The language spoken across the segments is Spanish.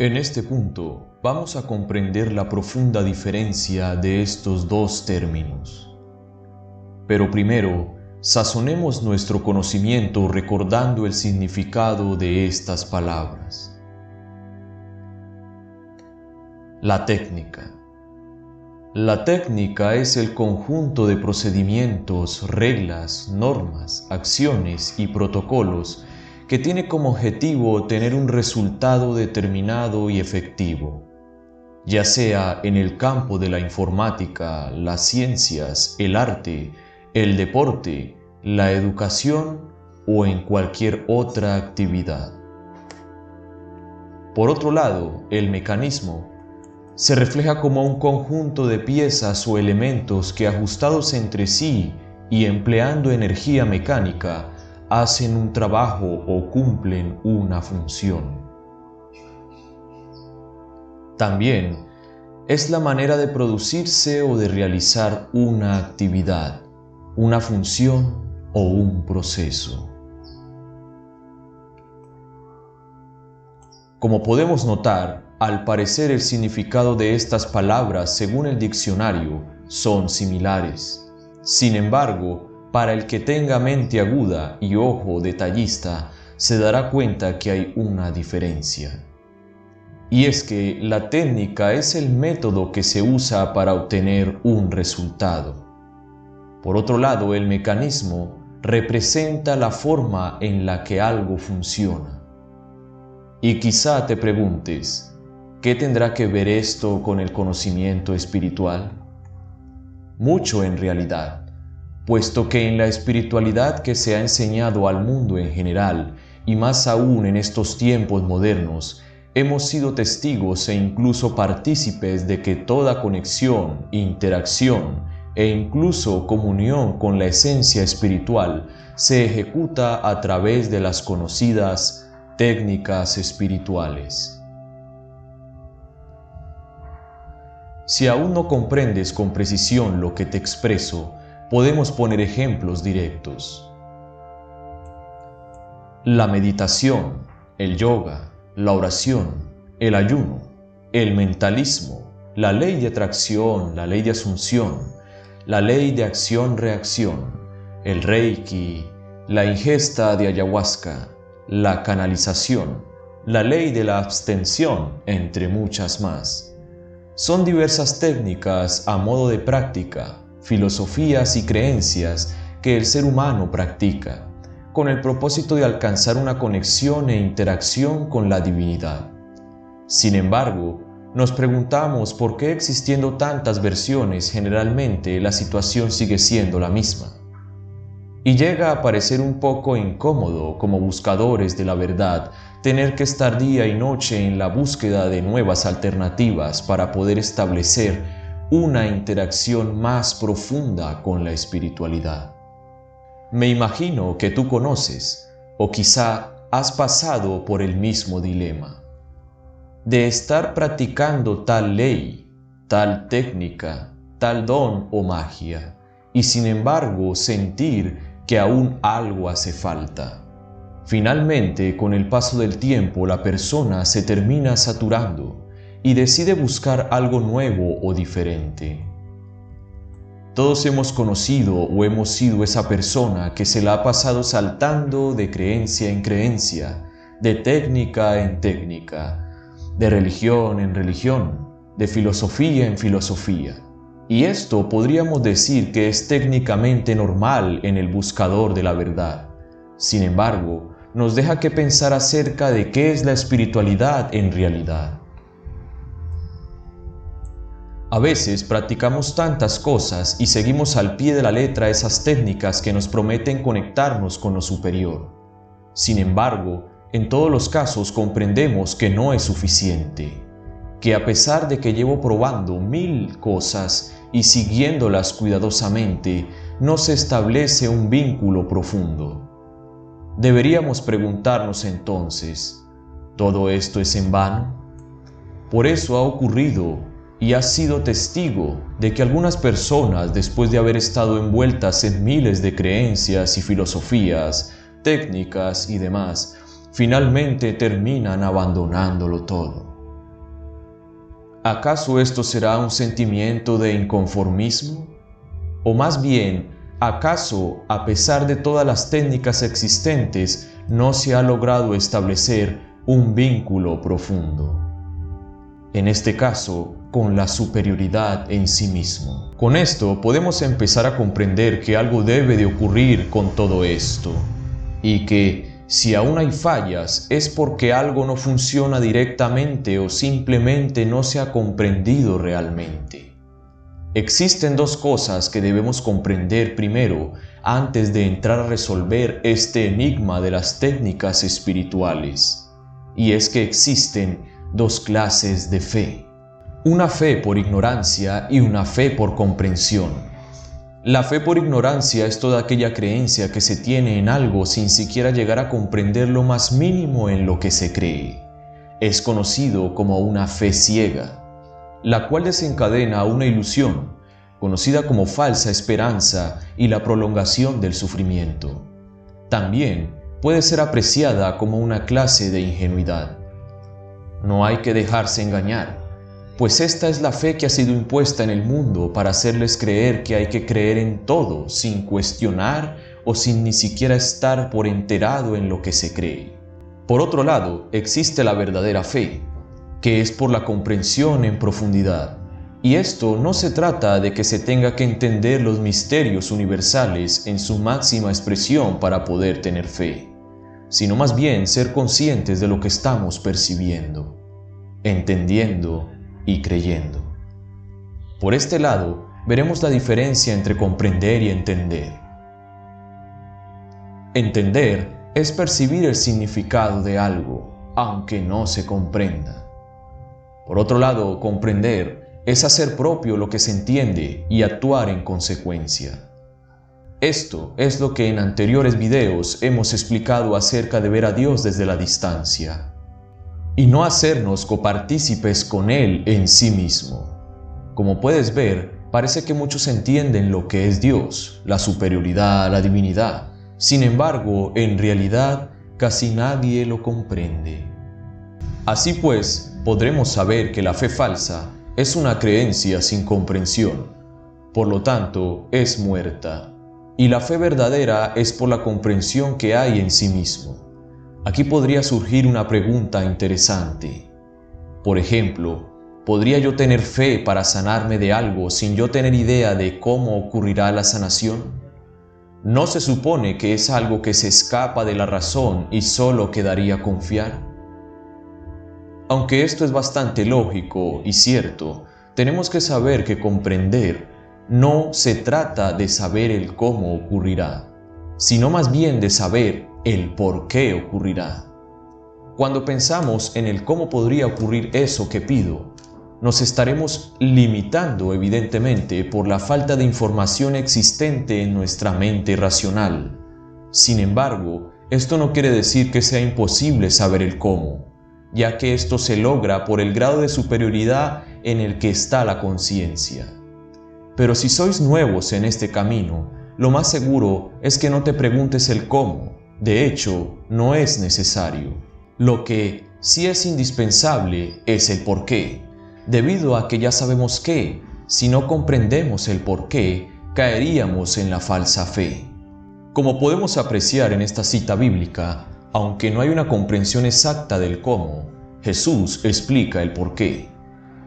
En este punto vamos a comprender la profunda diferencia de estos dos términos. Pero primero, sazonemos nuestro conocimiento recordando el significado de estas palabras. La técnica. La técnica es el conjunto de procedimientos, reglas, normas, acciones y protocolos que tiene como objetivo tener un resultado determinado y efectivo, ya sea en el campo de la informática, las ciencias, el arte, el deporte, la educación o en cualquier otra actividad. Por otro lado, el mecanismo se refleja como un conjunto de piezas o elementos que, ajustados entre sí y empleando energía mecánica, hacen un trabajo o cumplen una función. También es la manera de producirse o de realizar una actividad, una función o un proceso. Como podemos notar, al parecer el significado de estas palabras, según el diccionario, son similares. Sin embargo, para el que tenga mente aguda y ojo detallista, se dará cuenta que hay una diferencia. Y es que la técnica es el método que se usa para obtener un resultado. Por otro lado, el mecanismo representa la forma en la que algo funciona. Y quizá te preguntes, ¿qué tendrá que ver esto con el conocimiento espiritual? Mucho en realidad, puesto que en la espiritualidad que se ha enseñado al mundo en general, y más aún en estos tiempos modernos, hemos sido testigos e incluso partícipes de que toda conexión, interacción e incluso comunión con la esencia espiritual se ejecuta a través de las conocidas técnicas espirituales. Si aún no comprendes con precisión lo que te expreso, podemos poner ejemplos directos. La meditación, el yoga, la oración, el ayuno, el mentalismo, la ley de atracción, la ley de asunción, la ley de acción-reacción, el reiki, la ingesta de ayahuasca, la canalización, la ley de la abstención, entre muchas más. Son diversas técnicas a modo de práctica, filosofías y creencias que el ser humano practica, con el propósito de alcanzar una conexión e interacción con la divinidad. Sin embargo, nos preguntamos por qué, existiendo tantas versiones, generalmente la situación sigue siendo la misma. Y llega a parecer un poco incómodo, como buscadores de la verdad, tener que estar día y noche en la búsqueda de nuevas alternativas para poder establecer una interacción más profunda con la espiritualidad. Me imagino que tú conoces, o quizá has pasado por el mismo dilema, de estar practicando tal ley, tal técnica, tal don o magia, y sin embargo sentir que aún algo hace falta. Finalmente, con el paso del tiempo, la persona se termina saturando y decide buscar algo nuevo o diferente. Todos hemos conocido o hemos sido esa persona que se la ha pasado saltando de creencia en creencia, de técnica en técnica, de religión en religión, de filosofía en filosofía. Y esto podríamos decir que es técnicamente normal en el buscador de la verdad. Sin embargo, nos deja que pensar acerca de qué es la espiritualidad en realidad. A veces practicamos tantas cosas y seguimos al pie de la letra esas técnicas que nos prometen conectarnos con lo superior. Sin embargo, en todos los casos comprendemos que no es suficiente, que a pesar de que llevo probando 1000 cosas y siguiéndolas cuidadosamente, no se establece un vínculo profundo. Deberíamos preguntarnos entonces, ¿todo esto es en vano? Por eso ha ocurrido y has sido testigo de que algunas personas, después de haber estado envueltas en miles de creencias y filosofías, técnicas y demás, finalmente terminan abandonándolo todo. ¿Acaso esto será un sentimiento de inconformismo? O más bien, ¿acaso, a pesar de todas las técnicas existentes, no se ha logrado establecer un vínculo profundo? En este caso, con la superioridad en sí mismo. Con esto podemos empezar a comprender que algo debe de ocurrir con todo esto, y que si aún hay fallas es porque algo no funciona directamente o simplemente no se ha comprendido realmente. Existen dos cosas que debemos comprender primero antes de entrar a resolver este enigma de las técnicas espirituales, y es que existen dos clases de fe. Una fe por ignorancia y una fe por comprensión. La fe por ignorancia es toda aquella creencia que se tiene en algo sin siquiera llegar a comprender lo más mínimo en lo que se cree. Es conocido como una fe ciega, la cual desencadena una ilusión, conocida como falsa esperanza y la prolongación del sufrimiento. También puede ser apreciada como una clase de ingenuidad. No hay que dejarse engañar, pues esta es la fe que ha sido impuesta en el mundo para hacerles creer que hay que creer en todo sin cuestionar o sin ni siquiera estar por enterado en lo que se cree. Por otro lado, existe la verdadera fe, que es por la comprensión en profundidad. Y esto no se trata de que se tenga que entender los misterios universales en su máxima expresión para poder tener fe, sino más bien ser conscientes de lo que estamos percibiendo, entendiendo y creyendo. Por este lado, veremos la diferencia entre comprender y entender. Entender es percibir el significado de algo, aunque no se comprenda. Por otro lado, comprender es hacer propio lo que se entiende y actuar en consecuencia. Esto es lo que en anteriores videos hemos explicado acerca de ver a Dios desde la distancia y no hacernos copartícipes con Él en sí mismo. Como puedes ver, parece que muchos entienden lo que es Dios, la superioridad, la divinidad. Sin embargo, en realidad, casi nadie lo comprende. Así pues, podremos saber que la fe falsa es una creencia sin comprensión, por lo tanto, es muerta. Y la fe verdadera es por la comprensión que hay en sí mismo. Aquí podría surgir una pregunta interesante. Por ejemplo, ¿podría yo tener fe para sanarme de algo sin yo tener idea de cómo ocurrirá la sanación? ¿No se supone que es algo que se escapa de la razón y solo quedaría confiar? Aunque esto es bastante lógico y cierto, tenemos que saber que comprender no se trata de saber el cómo ocurrirá, sino más bien de saber el por qué ocurrirá. Cuando pensamos en el cómo podría ocurrir eso que pido, nos estaremos limitando evidentemente por la falta de información existente en nuestra mente racional. Sin embargo, esto no quiere decir que sea imposible saber el cómo, ya que esto se logra por el grado de superioridad en el que está la conciencia. Pero si sois nuevos en este camino, lo más seguro es que no te preguntes el cómo. De hecho, no es necesario. Lo que sí es indispensable es el por qué, debido a que ya sabemos que, si no comprendemos el por qué, caeríamos en la falsa fe. Como podemos apreciar en esta cita bíblica, aunque no hay una comprensión exacta del cómo, Jesús explica el por qué.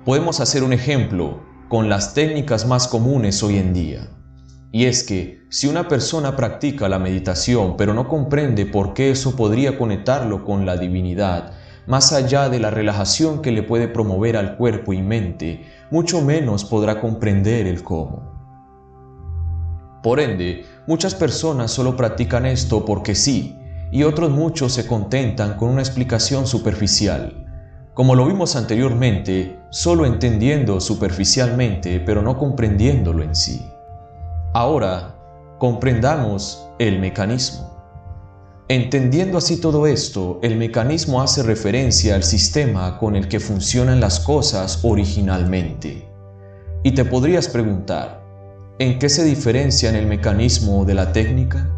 Podemos hacer un ejemplo con las técnicas más comunes hoy en día. Y es que si una persona practica la meditación pero no comprende por qué eso podría conectarlo con la divinidad, más allá de la relajación que le puede promover al cuerpo y mente, mucho menos podrá comprender el cómo. Por ende, muchas personas solo practican esto porque sí, y otros muchos se contentan con una explicación superficial. Como lo vimos anteriormente, solo entendiendo superficialmente pero no comprendiéndolo en sí. Ahora, comprendamos el mecanismo. Entendiendo así todo esto, el mecanismo hace referencia al sistema con el que funcionan las cosas originalmente. Y te podrías preguntar, ¿en qué se diferencian el mecanismo de la técnica?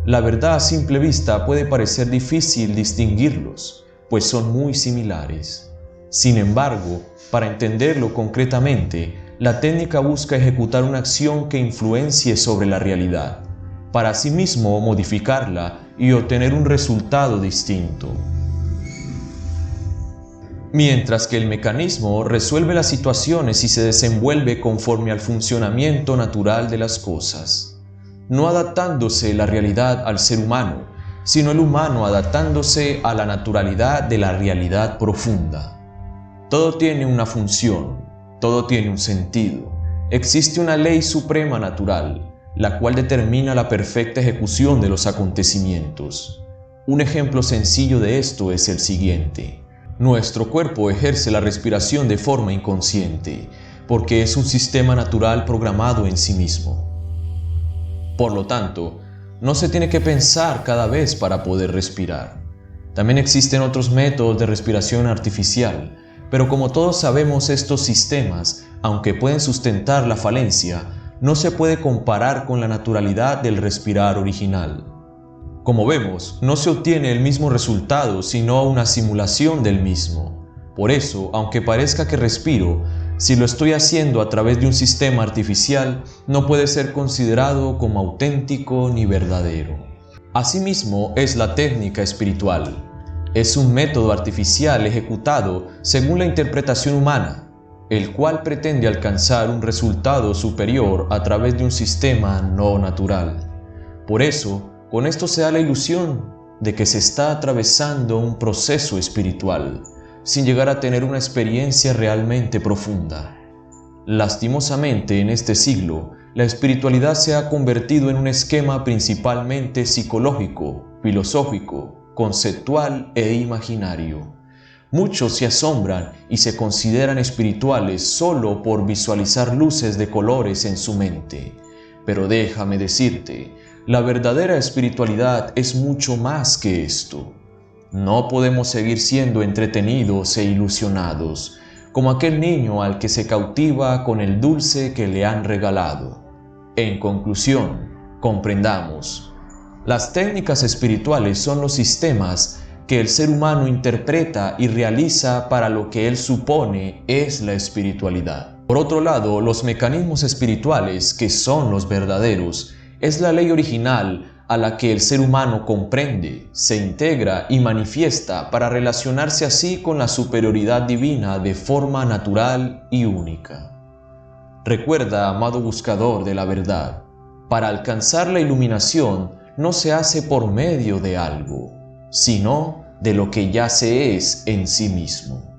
La verdad a simple vista puede parecer difícil distinguirlos, pues son muy similares. Sin embargo, para entenderlo concretamente, la técnica busca ejecutar una acción que influencie sobre la realidad, para asimismo modificarla y obtener un resultado distinto. Mientras que el mecanismo resuelve las situaciones y se desenvuelve conforme al funcionamiento natural de las cosas, no adaptándose la realidad al ser humano, sino el humano adaptándose a la naturalidad de la realidad profunda. Todo tiene una función, todo tiene un sentido. Existe una ley suprema natural, la cual determina la perfecta ejecución de los acontecimientos. Un ejemplo sencillo de esto es el siguiente. Nuestro cuerpo ejerce la respiración de forma inconsciente, porque es un sistema natural programado en sí mismo. Por lo tanto, no se tiene que pensar cada vez para poder respirar. También existen otros métodos de respiración artificial, pero como todos sabemos, estos sistemas, aunque pueden sustentar la falencia, no se puede comparar con la naturalidad del respirar original. Como vemos, no se obtiene el mismo resultado, sino una simulación del mismo. Por eso, aunque parezca que respiro, si lo estoy haciendo a través de un sistema artificial, no puede ser considerado como auténtico ni verdadero. Asimismo, es la técnica espiritual. Es un método artificial ejecutado según la interpretación humana, el cual pretende alcanzar un resultado superior a través de un sistema no natural. Por eso, con esto se da la ilusión de que se está atravesando un proceso espiritual, sin llegar a tener una experiencia realmente profunda. Lastimosamente, en este siglo, la espiritualidad se ha convertido en un esquema principalmente psicológico, filosófico, conceptual e imaginario. Muchos se asombran y se consideran espirituales solo por visualizar luces de colores en su mente. Pero déjame decirte, la verdadera espiritualidad es mucho más que esto. No podemos seguir siendo entretenidos e ilusionados, como aquel niño al que se cautiva con el dulce que le han regalado. En conclusión, comprendamos. Las técnicas espirituales son los sistemas que el ser humano interpreta y realiza para lo que él supone es la espiritualidad. Por otro lado, los mecanismos espirituales, que son los verdaderos, es la ley original a la que el ser humano comprende, se integra y manifiesta para relacionarse así con la superioridad divina de forma natural y única. Recuerda, amado buscador de la verdad, para alcanzar la iluminación no se hace por medio de algo, sino de lo que ya se es en sí mismo.